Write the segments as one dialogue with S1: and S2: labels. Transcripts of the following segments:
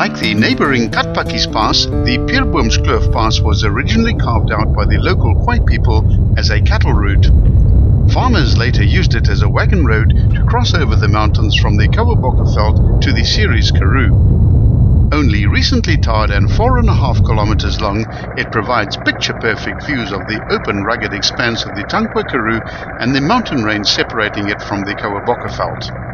S1: Like the neighboring Katpakis Pass, the Pierboomskloof Pass was originally carved out by the local Khoi people as a cattle route. Farmers later used it as a wagon road to cross over the mountains from the Kouwabokkerveld to the Ceres Karoo. Only recently tarred and 4.5 kilometers long, it provides picture-perfect views of the open, rugged expanse of the Tankwa Karoo and the mountain range separating it from the Kouwabokkerveld.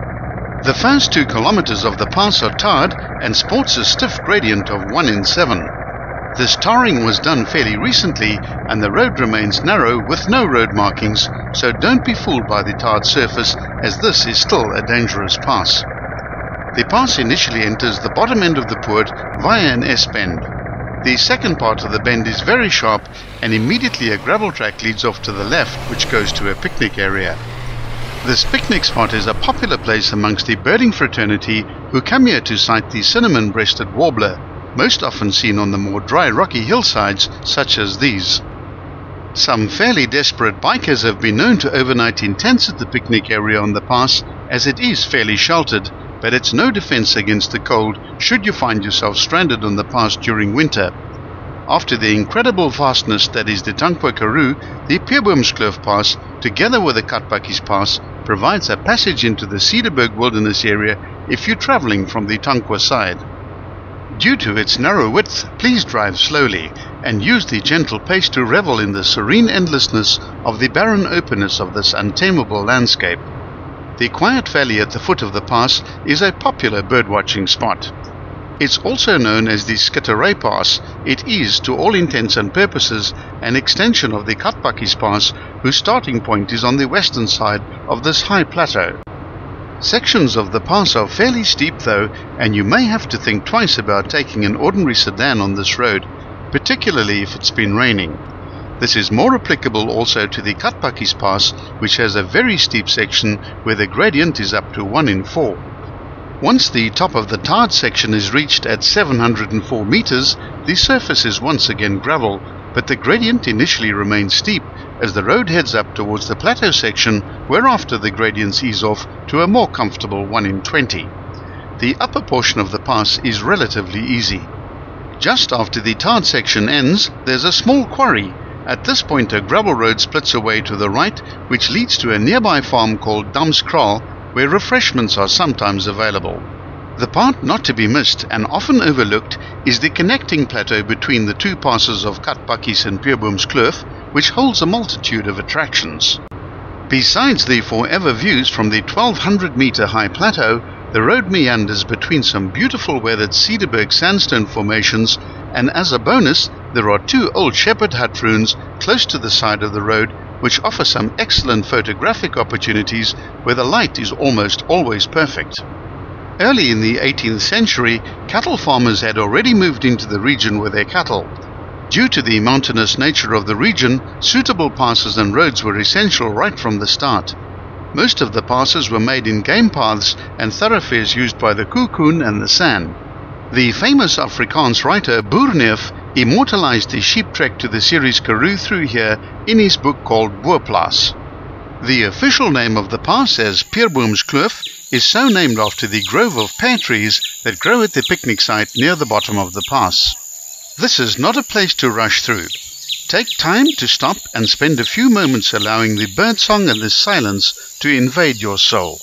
S1: The first 2 kilometers of the pass are tarred and sports a stiff gradient of 1 in 7. This tarring was done fairly recently and the road remains narrow with no road markings, so don't be fooled by the tarred surface, as this is still a dangerous pass. The pass initially enters the bottom end of the Poort via an S-bend. The second part of the bend is very sharp and immediately a gravel track leads off to the left, which goes to a picnic area. This picnic spot is a popular place amongst the birding fraternity who come here to sight the cinnamon-breasted warbler, most often seen on the more dry rocky hillsides such as these. Some fairly desperate bikers have been known to overnight in tents at the picnic area on the pass, as it is fairly sheltered, but it's no defense against the cold should you find yourself stranded on the pass during winter. After the incredible vastness that is the Tankwa Karoo, the Pierboomskloof Pass, together with the Katpakis Pass, provides a passage into the Cederberg Wilderness area if you're traveling from the Tankwa side. Due to its narrow width, please drive slowly and use the gentle pace to revel in the serene endlessness of the barren openness of this untamable landscape. The quiet valley at the foot of the pass is a popular birdwatching spot. It's also known as the Skittery Pass. It is, to all intents and purposes, an extension of the Katpakis Pass, whose starting point is on the western side of this high plateau. Sections of the pass are fairly steep though, and you may have to think twice about taking an ordinary sedan on this road, particularly if it's been raining. This is more applicable also to the Katpakis Pass, which has a very steep section where the gradient is up to 1 in 4. Once the top of the tarred section is reached at 704 meters, the surface is once again gravel, but the gradient initially remains steep as the road heads up towards the plateau section, whereafter the gradients ease off to a more comfortable 1 in 20. The upper portion of the pass is relatively easy. Just after the tarred section ends, there's a small quarry. At this point a gravel road splits away to the right, which leads to a nearby farm called Damskraal, where refreshments are sometimes available. The part not to be missed and often overlooked is the connecting plateau between the 2 passes of Katpakis and Pierboomskloof, which holds a multitude of attractions. Besides the forever views from the 1200-meter high plateau, the road meanders between some beautiful weathered Cederberg sandstone formations, and as a bonus, there are 2 old shepherd hut ruins close to the side of the road, which offer some excellent photographic opportunities where the light is almost always perfect. Early in the 18th century, cattle farmers had already moved into the region with their cattle. Due to the mountainous nature of the region, suitable passes and roads were essential right from the start. Most of the passes were made in game paths and thoroughfares used by the Koekoen and the San. The famous Afrikaans writer Boerneef immortalized the sheep trek to the Ceres Karoo through here in his book called Boerplaas. The official name of the pass, as Pierboomskloof, is so named after the grove of pear trees that grow at the picnic site near the bottom of the pass. This is not a place to rush through. Take time to stop and spend a few moments allowing the birdsong and the silence to invade your soul.